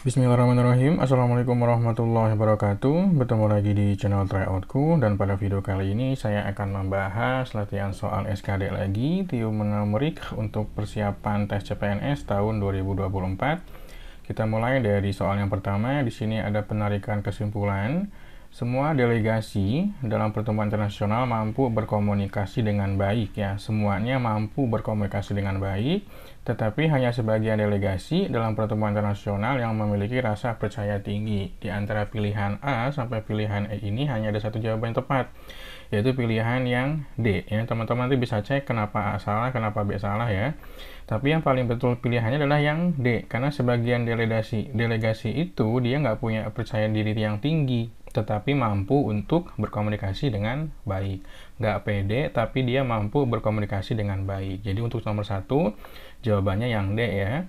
Bismillahirrahmanirrahim. Assalamualaikum warahmatullahi wabarakatuh. Bertemu lagi di channel tryoutku, dan pada video kali ini saya akan membahas latihan soal SKD lagi, numerik untuk persiapan tes CPNS tahun 2024. Kita mulai dari soal yang pertama. Di sini ada penarikan kesimpulan. Semua delegasi dalam pertemuan internasional mampu berkomunikasi dengan baik, ya. Semuanya mampu berkomunikasi dengan baik, tetapi hanya sebagian delegasi dalam pertemuan internasional yang memiliki rasa percaya tinggi. Di antara pilihan A sampai pilihan E ini hanya ada satu jawaban yang tepat, yaitu pilihan yang D, ya. Teman-teman nanti bisa cek kenapa A salah, kenapa B salah, ya. Tapi yang paling betul pilihannya adalah yang D, karena sebagian delegasi itu dia nggak punya percaya diri yang tinggi, tetapi mampu untuk berkomunikasi dengan baik. Nggak pede, tapi dia mampu berkomunikasi dengan baik. Jadi untuk nomor 1, jawabannya yang D, ya.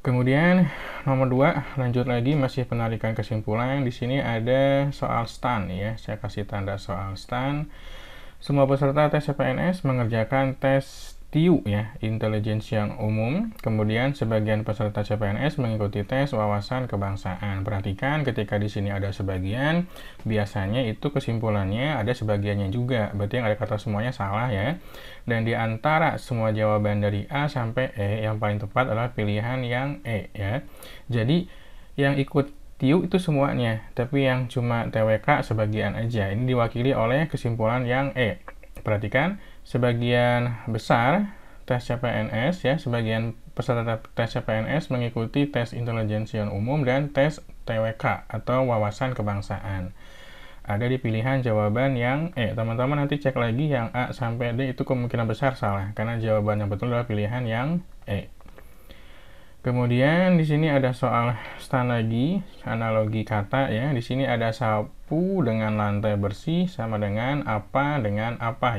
Kemudian nomor 2, lanjut lagi, masih penarikan kesimpulan. Di sini ada soal STAN, ya. Saya kasih tanda soal STAN. Semua peserta tes CPNS mengerjakan tes TIU, ya, intelijensia umum. Kemudian sebagian peserta CPNS mengikuti tes wawasan kebangsaan. Perhatikan ketika di sini ada sebagian, biasanya itu kesimpulannya ada sebagiannya juga. Berarti yang ada kata semuanya salah, ya. Dan di antara semua jawaban dari A sampai E, yang paling tepat adalah pilihan yang E, ya. Jadi yang ikut TIU itu semuanya, tapi yang cuma TWK sebagian aja. Ini diwakili oleh kesimpulan yang E. Perhatikan, sebagian besar tes CPNS, ya, sebagian peserta tes CPNS mengikuti tes intelijensia umum dan tes TWK atau wawasan kebangsaan. Ada di pilihan jawaban yang E. Teman-teman nanti cek lagi yang A sampai D itu kemungkinan besar salah, karena jawaban yang betul adalah pilihan yang E. Kemudian di sini ada soal STAN lagi, analogi kata, ya. Di sini ada sapu dengan lantai bersih sama dengan apa,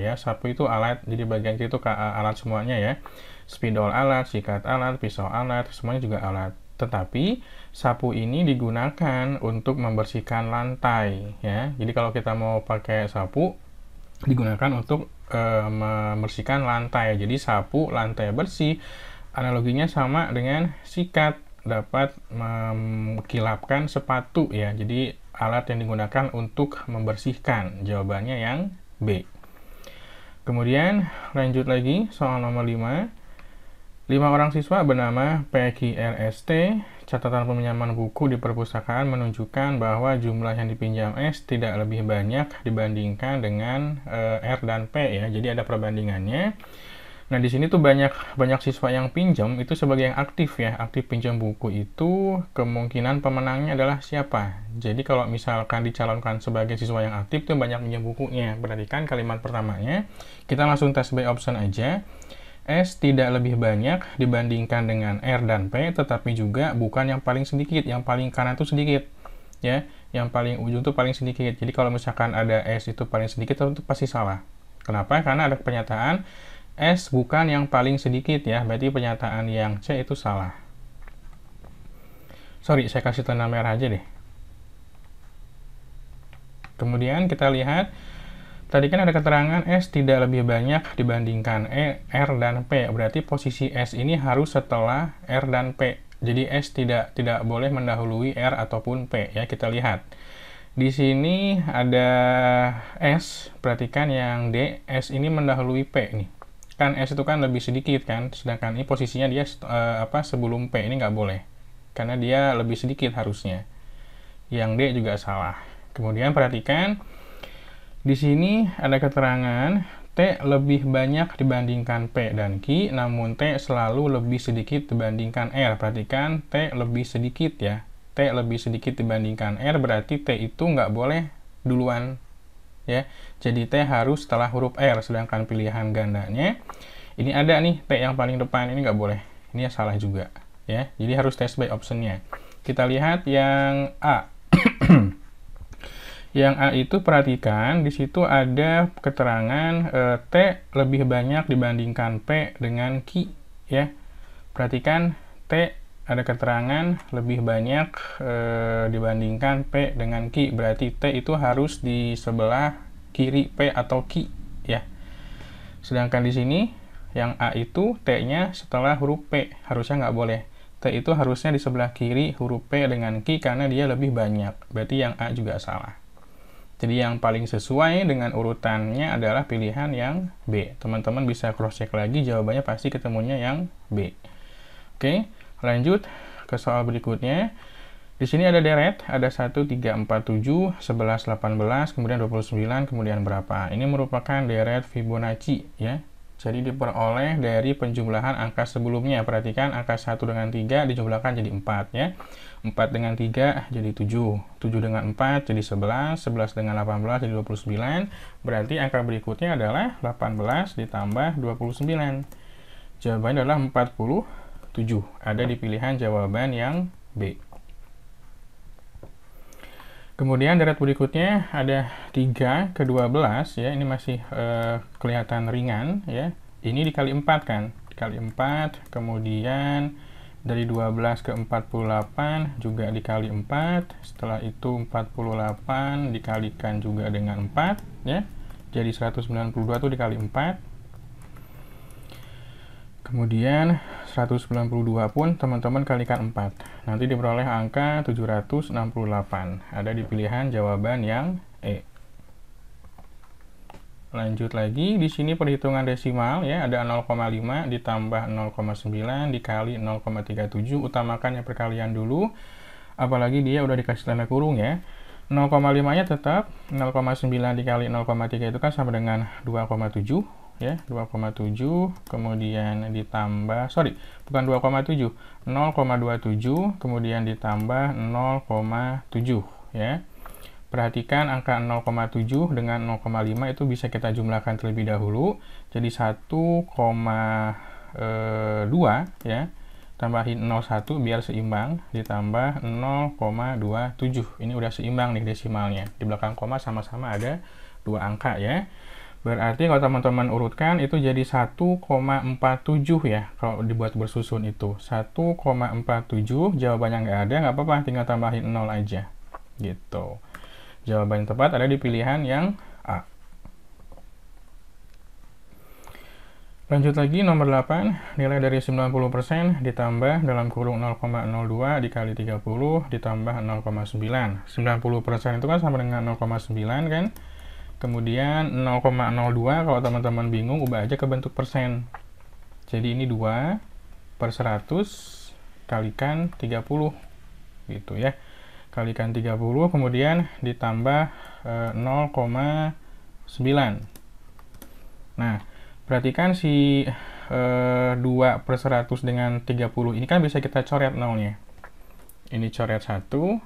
ya. Sapu itu alat, jadi bagian itu alat semuanya, ya. Spidol alat, sikat alat, pisau alat, semuanya juga alat. Tetapi sapu ini digunakan untuk membersihkan lantai, ya. Jadi kalau kita mau pakai sapu, digunakan untuk membersihkan lantai. Jadi sapu lantai bersih analoginya sama dengan sikat, dapat mengkilapkan sepatu, ya. Jadi alat yang digunakan untuk membersihkan. Jawabannya yang B. Kemudian lanjut lagi soal nomor 5. 5 orang siswa bernama PQRST. Catatan peminjaman buku di perpustakaan menunjukkan bahwa jumlah yang dipinjam S tidak lebih banyak dibandingkan dengan R dan P, ya. Jadi ada perbandingannya. Nah, di sini tuh banyak siswa yang pinjam, itu sebagai yang aktif, ya. Aktif pinjam buku itu kemungkinan pemenangnya adalah siapa? Jadi kalau misalkan dicalonkan sebagai siswa yang aktif tuh banyak pinjam bukunya. Perhatikan kalimat pertamanya. Kita langsung tes B option aja. S tidak lebih banyak dibandingkan dengan R dan P, tetapi juga bukan yang paling sedikit, yang paling kanan itu sedikit, ya. Yang paling ujung itu paling sedikit. Jadi kalau misalkan ada S itu paling sedikit, itu pasti salah. Kenapa? Karena ada pernyataan S bukan yang paling sedikit, ya. Berarti pernyataan yang C itu salah. Sorry, saya kasih tanda merah aja deh. Kemudian kita lihat, tadi kan ada keterangan S tidak lebih banyak dibandingkan R dan P. Berarti posisi S ini harus setelah R dan P. Jadi S tidak boleh mendahului R ataupun P, ya. Kita lihat. Di sini ada S, perhatikan yang D, S ini mendahului P nih. Kan S itu kan lebih sedikit, kan, sedangkan ini posisinya dia sebelum P, ini nggak boleh, karena dia lebih sedikit harusnya. Yang D juga salah. Kemudian perhatikan, di sini ada keterangan T lebih banyak dibandingkan P dan Q, namun T selalu lebih sedikit dibandingkan R. Perhatikan, T lebih sedikit, ya. T lebih sedikit dibandingkan R, berarti T itu nggak boleh duluan, ya. Jadi T harus setelah huruf R, sedangkan pilihan gandanya ini ada nih T yang paling depan, ini nggak boleh, ini salah juga, ya. Jadi harus tes by optionnya. Kita lihat yang A. Yang A itu perhatikan di situ ada keterangan T lebih banyak dibandingkan P dengan Q, ya. Perhatikan T ada keterangan lebih banyak dibandingkan P dengan Q, berarti T itu harus di sebelah kiri P atau Q, ya. Sedangkan di sini yang A itu T-nya setelah huruf P, harusnya nggak boleh. T itu harusnya di sebelah kiri huruf P dengan Q karena dia lebih banyak. Berarti yang A juga salah. Jadi yang paling sesuai dengan urutannya adalah pilihan yang B. Teman-teman bisa cross-check lagi, jawabannya pasti ketemunya yang B. Oke, lanjut ke soal berikutnya. Di sini ada deret, ada 1, 3, 4, 7, 11, 18, kemudian 29, kemudian berapa. Ini merupakan deret Fibonacci, ya. Jadi diperoleh dari penjumlahan angka sebelumnya. Perhatikan angka 1 dengan 3 dijumlahkan jadi 4, ya. 4 dengan 3 jadi 7, 7 dengan 4 jadi 11, 11 dengan 18 jadi 29. Berarti angka berikutnya adalah 18 ditambah 29. Jawabannya adalah 47. Ada di pilihan jawaban yang B. Kemudian deret berikutnya ada 3 ke 12, ya. Ini masih kelihatan ringan, ya. Ini dikali 4 kan? Dikali 4, kemudian dari 12 ke 48 juga dikali 4. Setelah itu 48 dikalikan juga dengan 4, ya. Jadi 192 itu dikali 4. Kemudian 192 pun teman-teman kalikan 4. Nanti diperoleh angka 768. Ada di pilihan jawaban yang E. Lanjut lagi, di sini perhitungan desimal, ya, ada 0,5 ditambah 0,9 dikali 0,37. Utamakan yang perkalian dulu, apalagi dia udah dikasih tanda kurung, ya. 0,5-nya tetap 0,9 dikali 0,3 itu kan sama dengan 2,7, ya. 2,7 kemudian ditambah, bukan 2,7, 0,27 kemudian ditambah 0,7, ya. Perhatikan angka 0,7 dengan 0,5 itu bisa kita jumlahkan terlebih dahulu. Jadi 1,2, ya. Tambahin 0,1 biar seimbang, ditambah 0,27. Ini udah seimbang nih desimalnya. Di belakang koma sama-sama ada 2 angka, ya. Berarti kalau teman-teman urutkan itu jadi 1,47, ya. Kalau dibuat bersusun itu 1,47, jawabannya nggak ada, nggak apa-apa, tinggal tambahin 0 aja. Gitu. Jawaban yang tepat ada di pilihan yang A. Lanjut lagi nomor 8, nilai dari 90% ditambah dalam kurung 0,02 dikali 30 ditambah 0,9. 90% itu kan sama dengan 0,9 kan? Kemudian 0,02 kalau teman-teman bingung ubah aja ke bentuk persen. Jadi ini 2 per 100 kalikan 30 gitu, ya. Kalikan 30 kemudian ditambah 0,9. Nah, perhatikan si 2 per 100 dengan 30 ini kan bisa kita coret nolnya. Ini coret 1,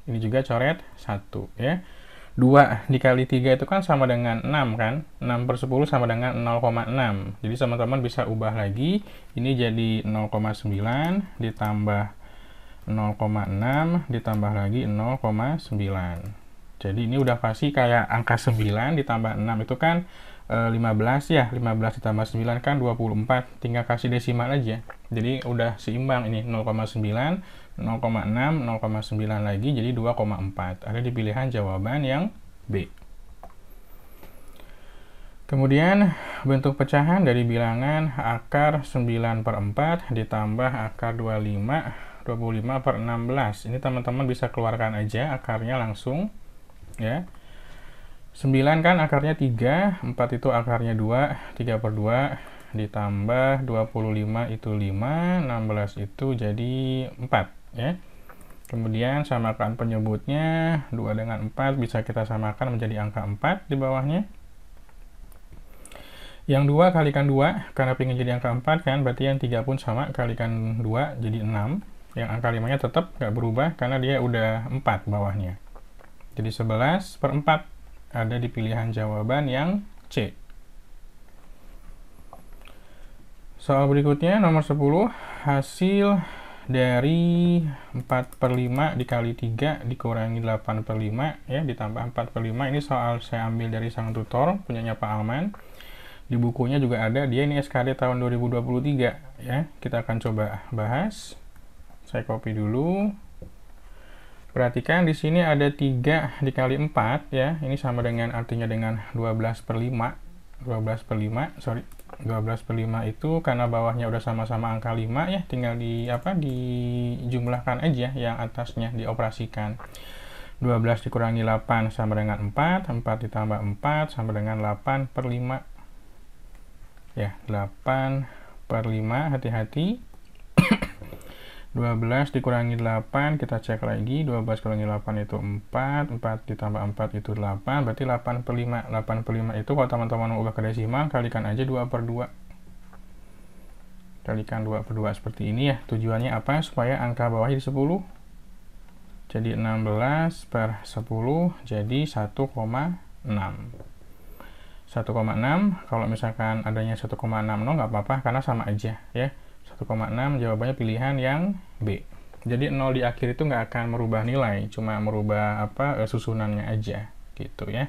ini juga coret 1, ya. 2 dikali 3 itu kan sama dengan 6 kan? 6 per 10 sama dengan 0,6. Jadi teman-teman bisa ubah lagi, ini jadi 0,9 ditambah 0,6 ditambah lagi 0,9. Jadi ini udah pasti kayak angka 9 ditambah 6 itu kan 15, ya. 15 ditambah 9 kan 24. Tinggal kasih desimal aja. Jadi udah seimbang ini 0,9, 0,6, 0,9 lagi jadi 2,4. Ada di pilihan jawaban yang B. Kemudian bentuk pecahan dari bilangan akar 9 per 4 ditambah akar 25 per 16. Ini teman-teman bisa keluarkan aja akarnya langsung, ya. 9 kan akarnya 3, 4 itu akarnya 2, 3 per 2 ditambah 25 itu 5, 16 itu jadi 4, ya. Kemudian samakan penyebutnya, 2 dengan 4 bisa kita samakan menjadi angka 4 di bawahnya. Yang 2 kalikan 2, karena ingin jadi angka 4 kan, berarti yang 3 pun sama, kalikan 2 jadi 6. Yang angka 5-nya tetap nggak berubah karena dia udah 4 bawahnya. Jadi 11 per 4 ada di pilihan jawaban yang C. Soal berikutnya nomor 10, hasil dari 4 per 5 dikali 3 dikurangi 8 per 5, ya, ditambah 4 per 5. Ini soal saya ambil dari sang tutor, punyanya Pak Alman. Di bukunya juga ada, dia ini SKD tahun 2023, ya. Kita akan coba bahas. Saya copy dulu. Perhatikan di sini ada 3 dikali 4, ya. Ini sama dengan artinya dengan 12 per 5. 12 per 5, sorry. 12 per 5 itu karena bawahnya udah sama-sama angka 5 ya, tinggal dijumlahkan aja yang atasnya, dioperasikan. 12 dikurangi 8 sama dengan 4, 4 ditambah 4 sama dengan 8 per 5. Ya, 8 per 5, hati-hati. 12 dikurangi 8, kita cek lagi, 12 kurangi 8 itu 4, 4 ditambah 4 itu 8, berarti 8 per 5. 8 per 5 itu kalau teman-teman mau ubah ke desimal, kalikan aja 2 per 2. Kalikan 2 per 2 seperti ini ya. Tujuannya apa? Supaya angka bawahnya di 10. Jadi 16 per 10, jadi 1,6. 1,6, kalau misalkan adanya 1,60 nggak apa-apa, karena sama aja ya. 1,6 jawabannya pilihan yang B. Jadi 0 di akhir itu nggak akan merubah nilai, cuma merubah susunannya aja gitu ya.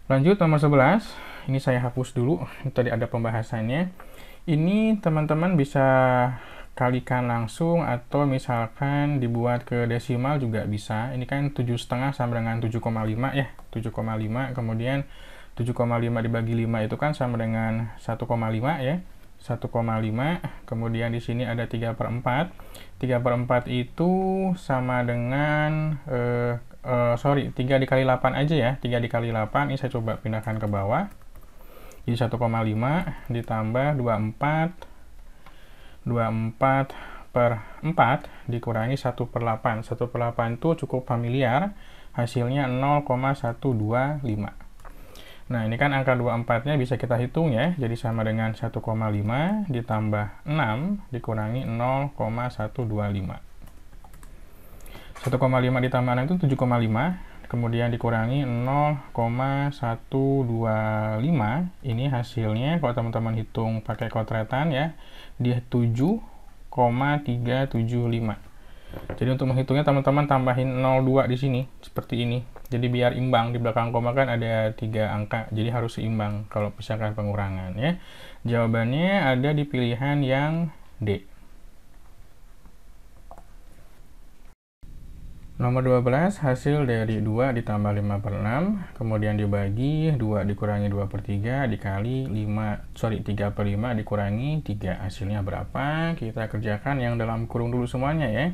Lanjut nomor 11, ini saya hapus dulu, tadi ada pembahasannya. Ini teman-teman bisa kalikan langsung atau misalkan dibuat ke desimal juga bisa. Ini kan 7,5 sama dengan 7,5 ya. 7,5 kemudian 7,5 dibagi 5 itu kan sama dengan 1,5 ya. 1,5, kemudian di sini ada 3 per 4. 3 per 4 itu sama dengan 3 dikali 8 aja ya. 3 dikali 8, ini saya coba pindahkan ke bawah. Jadi 1,5 ditambah 24 per 4 dikurangi 1 per 8. 1 per 8 itu cukup familiar, hasilnya 0,125. Nah, ini kan angka 24-nya bisa kita hitung ya, jadi sama dengan 1,5 ditambah 6 dikurangi 0,125. 1,5 ditambah 6 itu 7,5, kemudian dikurangi 0,125, ini hasilnya kalau teman-teman hitung pakai kotretan ya, dia 7,375. Jadi untuk menghitungnya teman-teman tambahin 02 di sini seperti ini. Jadi biar imbang, di belakang koma kan ada 3 angka, jadi harus seimbang kalau misalkan pengurangan ya. Jawabannya ada di pilihan yang D. Nomor 12, hasil dari 2 ditambah 5 per 6, kemudian dibagi 2 dikurangi 2 per 3 dikali 3 per 5 dikurangi 3. Hasilnya berapa? Kita kerjakan yang dalam kurung dulu semuanya ya.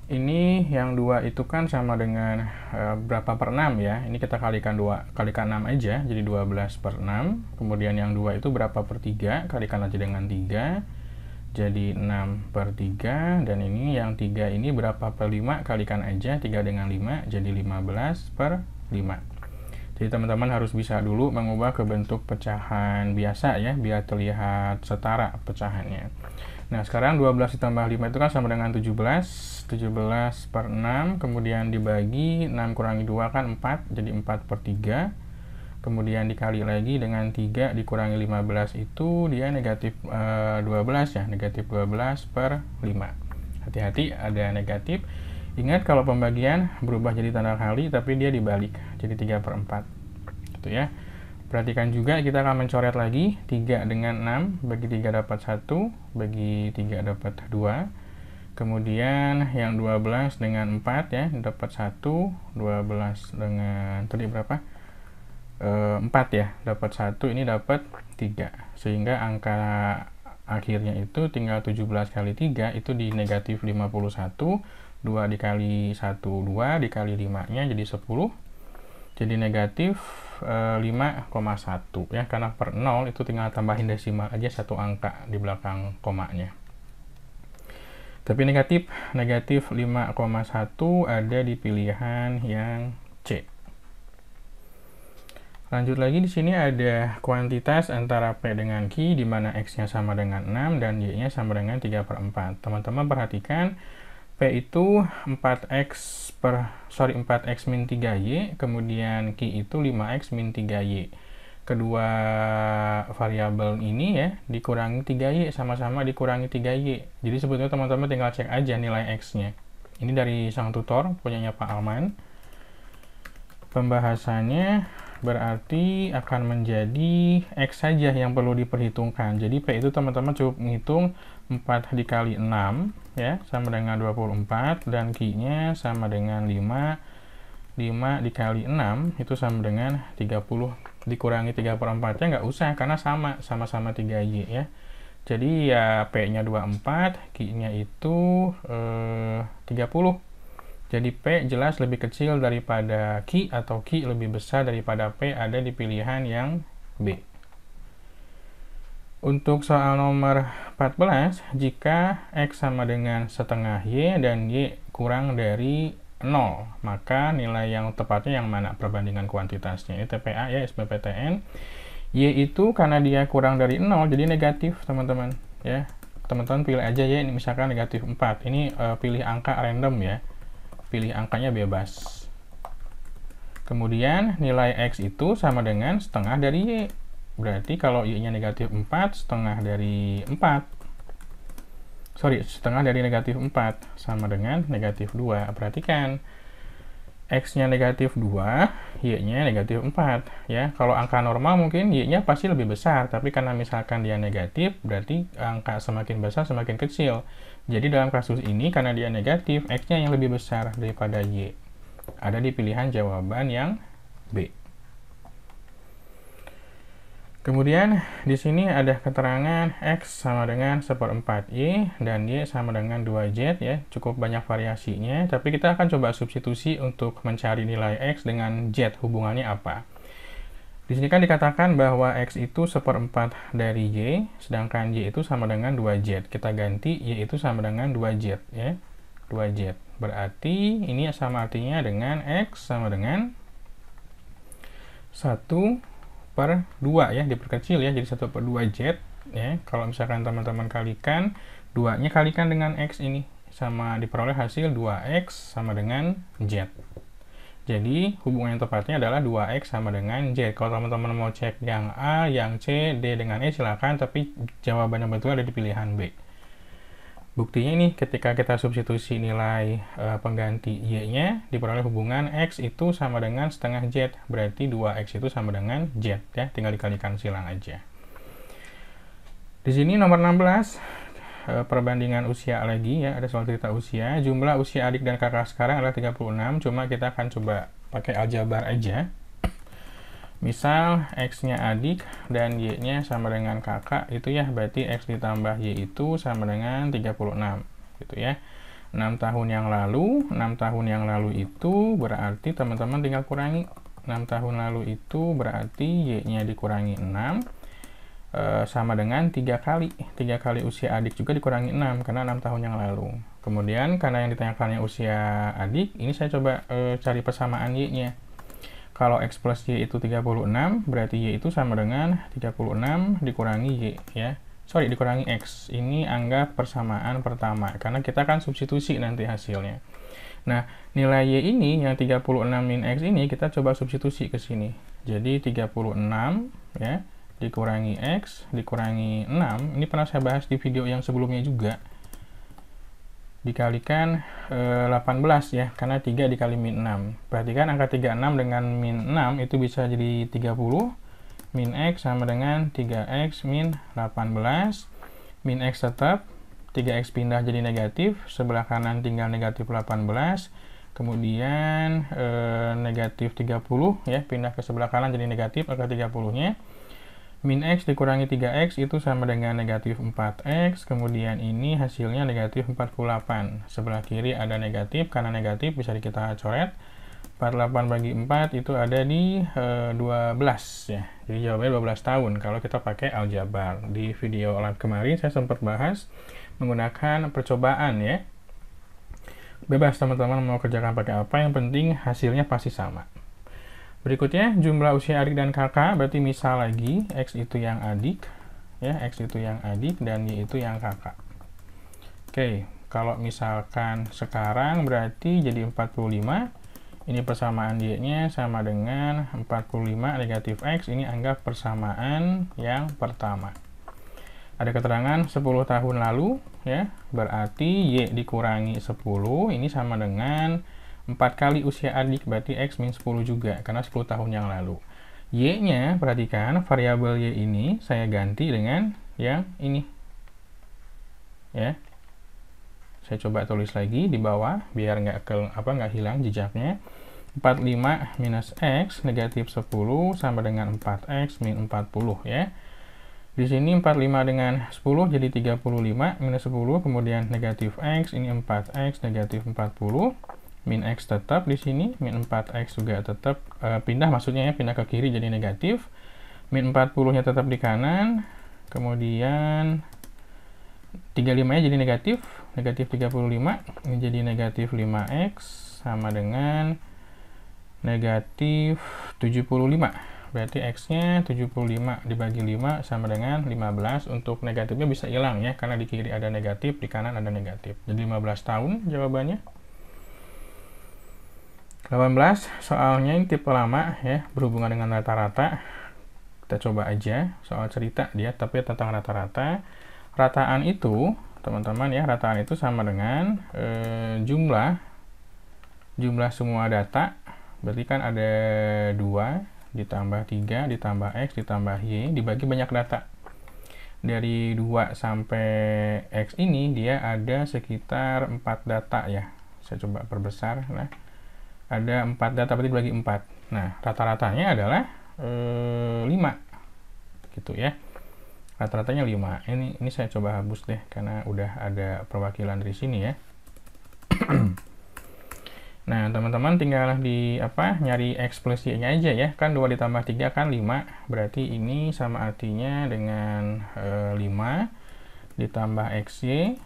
Ini yang 2 itu kan sama dengan berapa per 6 ya. Ini kita kalikan 2, kalikan 6 aja, jadi 12 per 6. Kemudian yang 2 itu berapa per 3, kalikan aja dengan 3. Jadi 6 per 3, dan ini yang 3 ini berapa per 5, kalikan aja 3 dengan 5, jadi 15 per 5. Jadi teman-teman harus bisa dulu mengubah ke bentuk pecahan biasa ya, biar terlihat setara pecahannya. Nah, sekarang 12 ditambah 5 itu kan sama dengan 17. 17 per 6, kemudian dibagi 6 kurangi 2 kan 4, jadi 4 per 3. Kemudian dikali lagi dengan 3 dikurangi 15 itu dia negatif 12 ya, negatif 12 per 5. Hati-hati ada negatif. Ingat kalau pembagian berubah jadi tanda kali tapi dia dibalik, jadi 3 per 4. Gitu ya. Perhatikan juga kita akan mencoret lagi 3 dengan 6, bagi 3 dapat 1, bagi 3 dapat 2. Kemudian yang 12 dengan 4 ya, dapat 1, 12 dengan tadi berapa? 4 ya, dapat 1, ini dapat 3. Sehingga angka akhirnya itu tinggal 17 kali 3 itu di negatif 51. 2 dikali 1, 2 dikali 5-nya jadi 10. Jadi negatif 5,1 ya, karena per 0 itu tinggal tambahin desimal aja satu angka di belakang komanya. Tapi negatif 5,1 ada di pilihan yang C. Lanjut lagi, di sini ada kuantitas antara P dengan Q, di mana X-nya sama dengan 6 dan Y-nya sama dengan 3 per 4. Teman-teman perhatikan, P itu 4X min 3Y, kemudian Q itu 5X min 3Y. Kedua variabel ini ya, dikurangi 3Y, sama-sama dikurangi 3Y. Jadi sebetulnya teman-teman tinggal cek aja nilai X-nya. Ini dari sang tutor, punyanya Pak Alman. Pembahasannya berarti akan menjadi X saja yang perlu diperhitungkan. Jadi P itu teman-teman cukup menghitung 4 dikali 6 ya, sama dengan 24, dan Q-nya sama dengan 5 dikali 6 itu sama dengan 35. dikurangi 3/4 nya nggak usah, karena sama-sama 3Y ya. Jadi ya P-nya 24, Q-nya itu 30. Jadi P jelas lebih kecil daripada Q, atau Q lebih besar daripada P, ada di pilihan yang B. Untuk soal nomor 14, jika X sama dengan setengah Y dan Y kurang dari 0, maka nilai yang tepatnya yang mana perbandingan kuantitasnya? Ini TPA ya, SBMPTN. Y itu karena dia kurang dari 0, jadi negatif, teman-teman. Ya, teman-teman pilih aja Y, ini misalkan negatif 4. Ini pilih angka random ya. Pilih angkanya bebas. Kemudian nilai X itu sama dengan setengah dari Y. Berarti kalau Y-nya negatif 4, setengah dari 4. Setengah dari negatif 4 sama dengan negatif 2. Perhatikan, X-nya negatif 2, Y-nya negatif 4. Ya, kalau angka normal mungkin Y-nya pasti lebih besar, tapi karena misalkan dia negatif, berarti angka semakin besar semakin kecil. Jadi dalam kasus ini, karena dia negatif, X-nya yang lebih besar daripada Y. Ada di pilihan jawaban yang B. Kemudian di sini ada keterangan X sama dengan 1/4 Y dan Y sama dengan 2Z ya, cukup banyak variasinya, tapi kita akan coba substitusi untuk mencari nilai X dengan Z, hubungannya apa. Di sini kan dikatakan bahwa X itu 1/4 dari Y, sedangkan Y itu sama dengan 2Z. Kita ganti Y itu sama dengan 2Z ya, 2Z. Berarti ini sama artinya dengan X sama dengan 1/2 ya, diperkecil ya, jadi 1/2Z ya. Kalau misalkan teman-teman kalikan, 2-nya kalikan dengan X ini, sama diperoleh hasil 2X sama dengan Z. Jadi hubungan yang tepatnya adalah 2X sama dengan Z. Kalau teman-teman mau cek yang A, yang C, D dengan E silakan, tapi jawaban yang betul ada di pilihan B. Buktinya ini ketika kita substitusi nilai pengganti Y-nya, diperoleh hubungan X itu sama dengan setengah Z. Berarti 2X itu sama dengan Z ya, tinggal dikalikan silang aja. Di sini nomor 16, perbandingan usia lagi ya, ada soal cerita usia. Jumlah usia adik dan kakak sekarang adalah 36, cuma kita akan coba pakai aljabar aja. Misal X-nya adik dan Y-nya sama dengan kakak, itu ya, berarti X ditambah Y itu sama dengan 36 gitu ya. 6 tahun yang lalu itu berarti teman-teman tinggal kurangi. 6 tahun lalu itu berarti Y-nya dikurangi 6 sama dengan 3 kali usia adik juga dikurangi 6 karena 6 tahun yang lalu. Kemudian karena yang ditanyakannya usia adik, ini saya coba cari persamaan Y-nya. Kalau X plus Y itu 36, berarti Y itu sama dengan 36 dikurangi Y ya. Dikurangi X. Ini anggap persamaan pertama, karena kita akan substitusi nanti hasilnya. Nah, nilai Y ini, yang 36 min X ini, kita coba substitusi ke sini. Jadi 36 ya, dikurangi X, dikurangi 6. Ini pernah saya bahas di video yang sebelumnya juga. Dikalikan 18 ya, karena 3 dikali min 6. Perhatikan angka 36 dengan min 6 itu bisa jadi 30. Min X sama dengan 3X min 18. Min X tetap, 3X pindah jadi negatif, sebelah kanan tinggal negatif 18. Kemudian negatif 30 ya, pindah ke sebelah kanan jadi negatif angka 30-nya. Min X dikurangi 3X itu sama dengan negatif 4X, kemudian ini hasilnya negatif 48. Sebelah kiri ada negatif, karena negatif bisa kita coret. 48 bagi 4 itu ada di 12 ya. Jadi jawabannya 12 tahun kalau kita pakai aljabar. Di video lab kemarin saya sempat bahas menggunakan percobaan ya. Bebas teman-teman mau kerjakan pakai apa, yang penting hasilnya pasti sama. Berikutnya, jumlah usia adik dan kakak, berarti misal lagi, X itu yang adik, ya, X itu yang adik, dan Y itu yang kakak. Oke, kalau misalkan sekarang berarti jadi 45, ini persamaan Y-nya sama dengan 45 negatif X, ini anggap persamaan yang pertama. Ada keterangan 10 tahun lalu, ya, berarti Y dikurangi 10, ini sama dengan 4 kali usia adik, berarti X min 10 juga, karena 10 tahun yang lalu. Y-nya, perhatikan, variabel Y ini saya ganti dengan yang ini. Ya. Saya coba tulis lagi di bawah, biar nggak hilang jejaknya. 45 minus X negatif 10 sama dengan 4X min 40 ya. Di sini 45 dengan 10 jadi 35 minus 10, kemudian negatif X, ini 4X negatif 40, min X tetap di sini, min 4X juga tetap, pindah maksudnya ya, pindah ke kiri jadi negatif, min 40-nya tetap di kanan, kemudian 35-nya jadi negatif, negatif 35, ini jadi negatif 5X sama dengan negatif 75. Berarti X-nya 75 dibagi 5 sama dengan 15. Untuk negatifnya bisa hilang ya, karena di kiri ada negatif, di kanan ada negatif. Jadi 15 tahun jawabannya. 18, soalnya ini tipe lama ya, berhubungan dengan rata-rata. Kita coba aja, soal cerita dia, tapi tentang rata-rata. Rataan itu, teman-teman ya, rataan itu sama dengan jumlah semua data. Berarti kan ada 2 ditambah 3 ditambah X ditambah Y dibagi banyak data. Dari 2 sampai X ini dia ada sekitar 4 data ya. Saya coba perbesar. Nah, ada 4 data berarti dibagi 4. Nah, rata-ratanya adalah 5 gitu ya. Rata-ratanya 5. Ini saya coba hapus deh karena udah ada perwakilan dari sini ya. Nah, teman-teman tinggal nyari X plus Y-nya aja ya. Kan 2 ditambah 3 kan 5. Berarti ini sama artinya dengan 5 ditambah XY.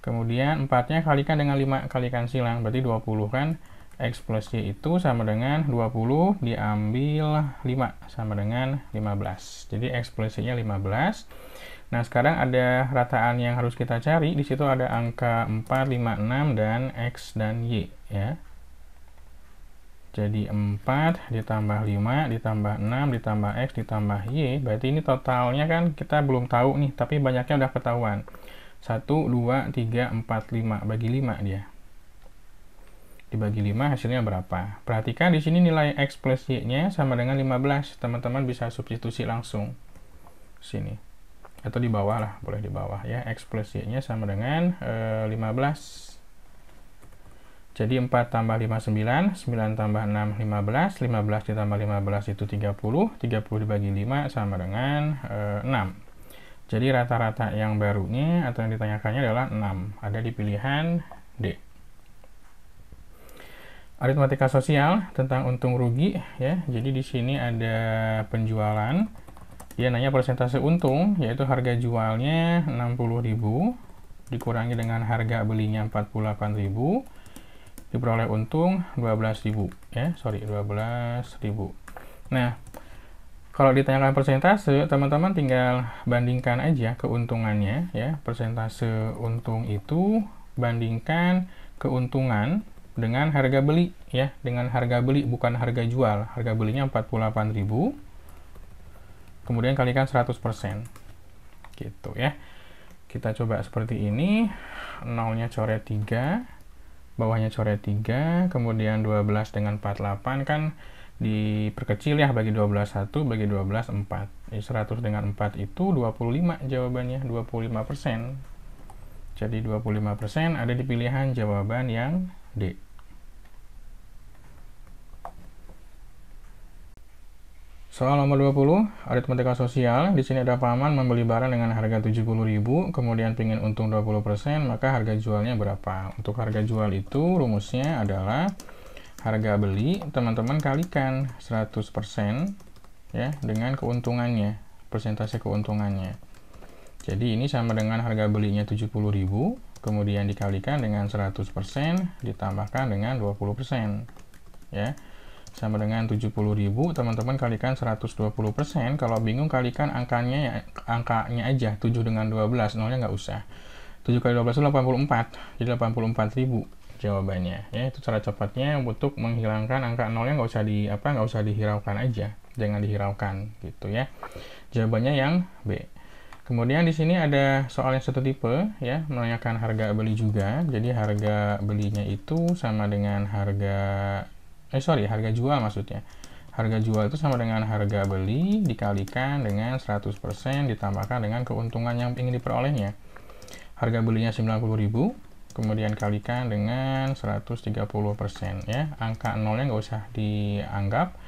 Kemudian 4-nya kalikan dengan 5, kalikan silang. Berarti 20 kan. X plus Y itu sama dengan 20 diambil 5 sama dengan 15. Jadi X plus Y-nya 15. Nah, sekarang ada rataan yang harus kita cari. Di situ ada angka 4, 5, 6, dan X dan Y ya. Jadi 4 ditambah 5 ditambah 6 ditambah X ditambah Y. Berarti ini totalnya kan kita belum tahu nih, tapi banyaknya udah ketahuan. 1, 2, 3, 4, 5. Bagi 5 dia. Dibagi 5 hasilnya berapa? Perhatikan di sini nilai X plus Y-nya sama dengan 15. Teman-teman bisa substitusi langsung. Sini. Atau di bawah lah, boleh di bawah ya. X plus Y-nya sama dengan 15. Jadi 4 tambah 5, 9, 9 tambah 6, 15, 15 ditambah 15 itu 30, 30 dibagi 5 sama dengan 6. Jadi rata-rata yang barunya atau yang ditanyakannya adalah 6. Ada di pilihan D. Aritmatika sosial tentang untung rugi ya. Jadi di sini ada penjualan. Dia nanya persentase untung, yaitu harga jualnya 60.000 dikurangi dengan harga belinya 48.000 diperoleh untung 12.000 ya, 12.000. Nah, kalau ditanyakan persentase, teman-teman tinggal bandingkan aja keuntungannya ya. Persentase untung itu bandingkan keuntungan dengan harga beli ya, dengan harga beli bukan harga jual. Harga belinya 48.000. Kemudian kalikan 100%. Gitu ya. Kita coba seperti ini. 0-nya coret 3, bawahnya coret 3, kemudian 12 dengan 48 kan diperkecil ya, bagi 12 1, bagi 12 4. 100 dengan 4 itu 25 jawabannya, 25%. Jadi 25% ada di pilihan jawaban yang D. Soal nomor 20, aritmatika sosial. Di sini ada paman membeli barang dengan harga 70.000, kemudian pengen untung 20%, maka harga jualnya berapa? Untuk harga jual itu rumusnya adalah harga beli, teman-teman kalikan 100% ya dengan keuntungannya, persentase keuntungannya. Jadi ini sama dengan harga belinya 70.000, kemudian dikalikan dengan 100% ditambahkan dengan 20% ya. Sama dengan 70.000, teman-teman kalikan 120%. Kalau bingung kalikan angkanya aja, 7 dengan 12, nolnya nggak usah. 7 kali 12 itu 84, jadi 84.000 jawabannya ya. Itu cara cepatnya untuk menghilangkan angka nolnya, nggak usah dihiraukan aja, jangan dihiraukan gitu ya. Jawabannya yang B. Kemudian di sini ada soal yang satu tipe ya, menanyakan harga beli juga. Jadi harga belinya itu sama dengan harga jual maksudnya. Harga jual itu sama dengan harga beli dikalikan dengan 100% ditambahkan dengan keuntungan yang ingin diperolehnya. Harga belinya 90.000, kemudian kalikan dengan 130% ya. Angka nolnya nggak usah dianggap.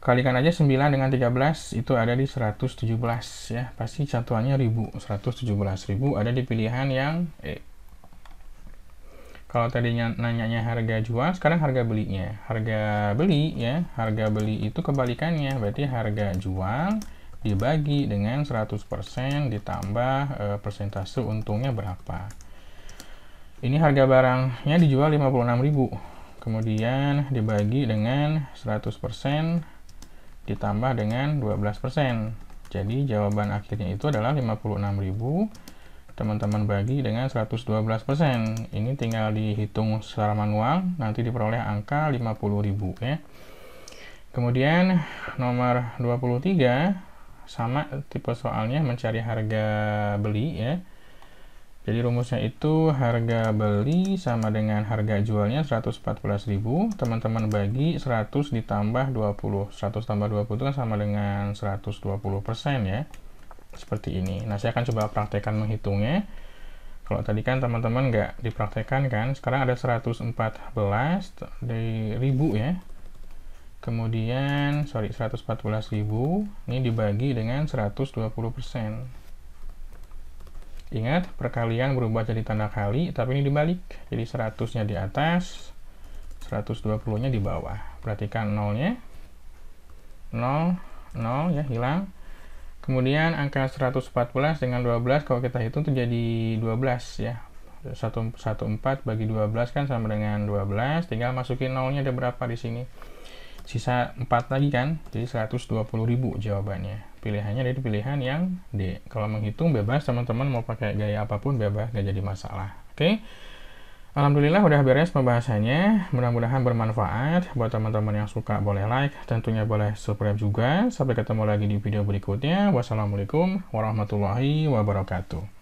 Kalikan aja 9 dengan 13 itu ada di 117 ya. Pasti satuannya 1000. 117.000 ada di pilihan yang E. Kalau tadinya nanyanya harga jual, sekarang harga belinya. Harga beli ya, harga beli itu kebalikannya. Berarti harga jual dibagi dengan 100% ditambah persentase untungnya berapa. Ini harga barangnya dijual 56.000. Kemudian dibagi dengan 100% ditambah dengan 12%. Jadi jawaban akhirnya itu adalah 56.000. Teman-teman bagi dengan 112%. Ini tinggal dihitung secara manual, nanti diperoleh angka 50.000 ya. Kemudian nomor 23 sama tipe soalnya mencari harga beli ya. Jadi rumusnya itu harga beli sama dengan harga jualnya 114.000. Teman-teman bagi 100 ditambah 20. 100 tambah 20 itu kan sama dengan 120% ya. Seperti ini. Nah, saya akan coba praktekkan menghitungnya. Kalau tadi kan teman-teman nggak dipraktekkan kan. Sekarang ada 114 dari 1000 ya. Kemudian, 114.000 ini dibagi dengan 120%. Ingat, perkalian berubah jadi tanda kali, tapi ini dibalik. Jadi 100-nya di atas, 120-nya di bawah. Perhatikan nolnya. 0, 0 ya, hilang. Kemudian angka 114 dengan 12, kalau kita hitung itu jadi 12 ya. 14 bagi 12 kan sama dengan 12, tinggal masukin nolnya ada berapa di sini. Sisa 4 lagi kan, jadi 120.000 jawabannya. Pilihannya dari pilihan yang D. Kalau menghitung bebas, teman-teman mau pakai gaya apapun bebas, nggak jadi masalah. Oke. Alhamdulillah udah beres pembahasannya. Mudah-mudahan bermanfaat. Buat teman-teman yang suka boleh like, tentunya boleh subscribe juga. Sampai ketemu lagi di video berikutnya. Wassalamualaikum warahmatullahi wabarakatuh.